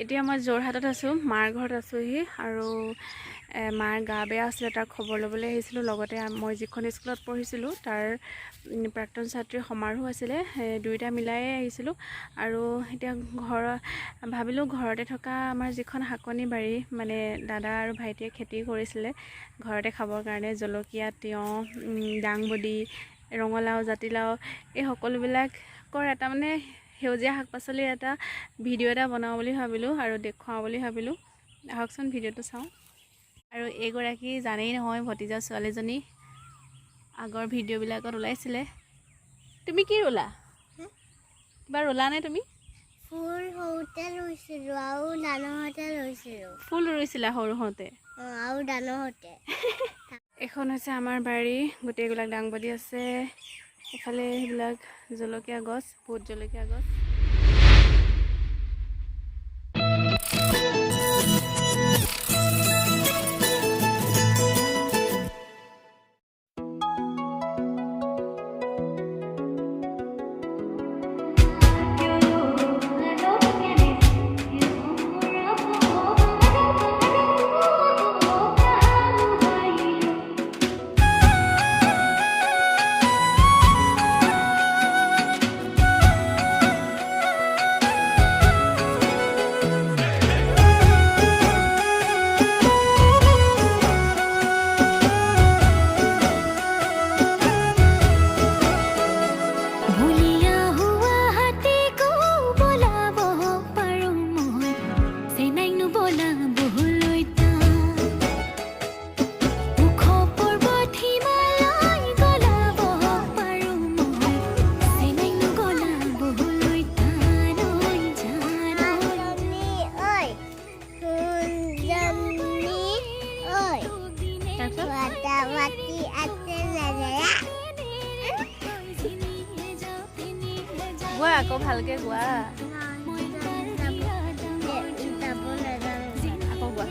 এতিয়া মই যোৰহাটত আছোঁ, মাৰ ঘৰত আছোঁহি আৰু মাৰ গা বেয়া আছিলে, তাৰ খবৰ ল'বলৈ আহিছিলোঁ। লগতে মই যিখন স্কুলত পঢ়িছিলোঁ তাৰ প্ৰাক্তন ছাত্ৰীৰ সমাৰোহ আছিলে, দুয়োটা মিলাই আহিছিলোঁ। আৰু এতিয়া ভাবিলোঁ ঘৰতে থকা আমাৰ যিখন শাকনি বাৰী, মানে দাদা আৰু ভাইটিয়ে খেতি কৰিছিলে ঘৰতে খাবৰ কাৰণে, জলকীয়া, তিয়ঁহ, দাংবডি, ৰঙালাও, জাতিলাও, এই সকলোবিলাকৰ এটা মানে সেউজীয়া শাক পাচলিৰ এটা ভিডিঅ' এটা বনাওঁ বুলি ভাবিলোঁ আৰু দেখুৱাওঁ বুলি ভাবিলোঁ। আহকচোন ভিডিঅ'টো চাওঁ। আৰু এইগৰাকী জানেই নহয়, ভতিজা ছোৱালীজনী আগৰ ভিডিঅ'বিলাকত ওলাইছিলে। তুমি কি ৰুলা? কিবা ৰুলা নে তুমি? ফুল সৰুতে ৰুইছিলোঁ আৰু ডাঙৰতে ৰুইছিলোঁ। ফুল ৰুইছিলা সৰু হওঁতে? আৰু ডাঙৰতে। এখন হৈছে আমাৰ বাৰী, গোটেইবিলাক দাংবডি আছে, এফালে সেইবিলাক জলকীয়া গছ, ভোট জলকীয়া গছ। গোৱা আকৌ ভালকে গোৱা। আকৌ গোৱা।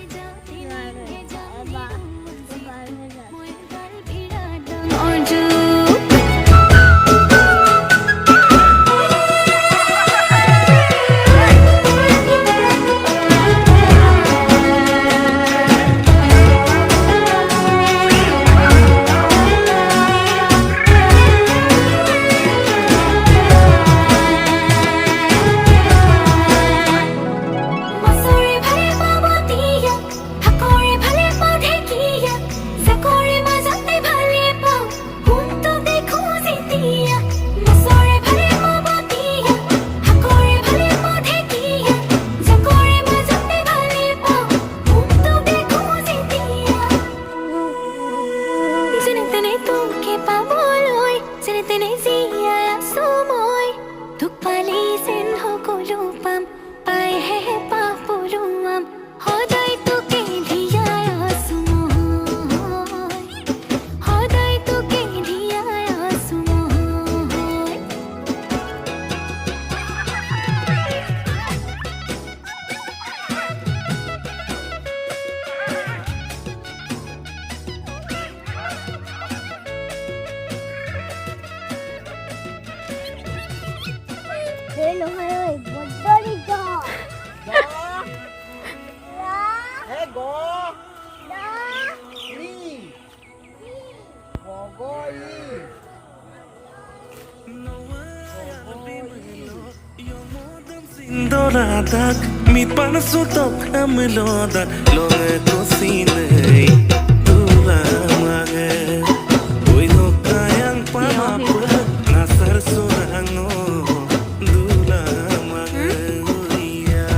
Doradak mi panasutok amelodan longe cocine dula mage hoy no kayang pamapul nasar surangno dula mage ya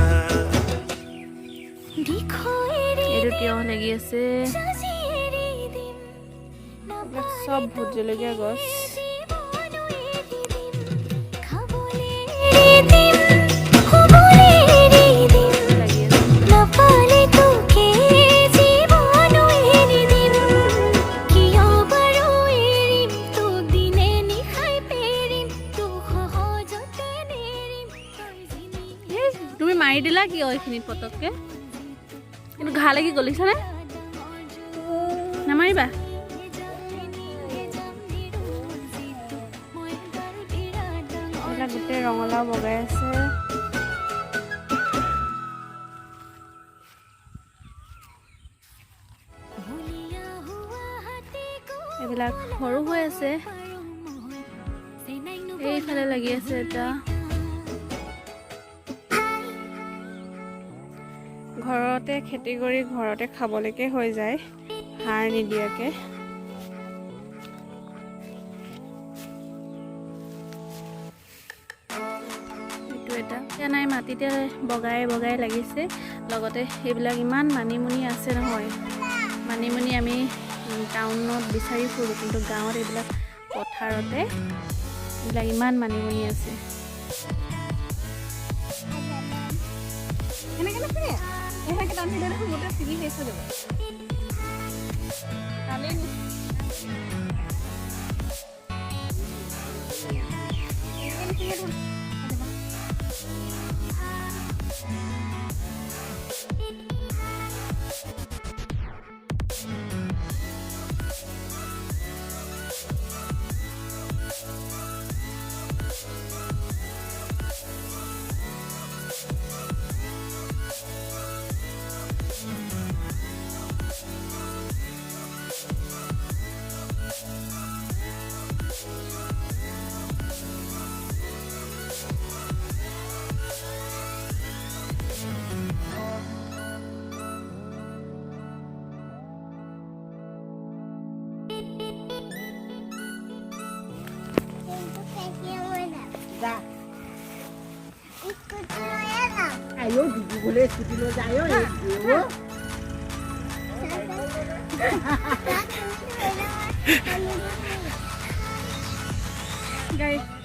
এইটো তিয়ঁহ লাগি আছে, সব ভোট জলকীয়া গছ। তুমি মাৰি দিলা কি এইখিনি পতককে? কিন্তু ঘা লাগি গলিছেনে? নামাৰিবা। গোটেই ৰঙালাও বগাই আছে। এইবিলাক সৰু হৈ আছে এইফালে লাগি আছে এটা ঘৰতে খেতি কৰি ঘৰতে খাবলৈকে হৈ যায় সাৰ নিদিয়াকে এতিয়া নাই মাটিতে বগাই বগাই লাগিছে লগতে সেইবিলাক ইমান মানিমুনি আছে নহয় মানিমুনি আমি টাউনত বিচাৰি ফুৰোঁ কিন্তু গাঁৱত এইবিলাক পথাৰতে এইবিলাক ইমান মানিমুনি আছে Ayo dulu boleh ikuti lo ayo ya. guys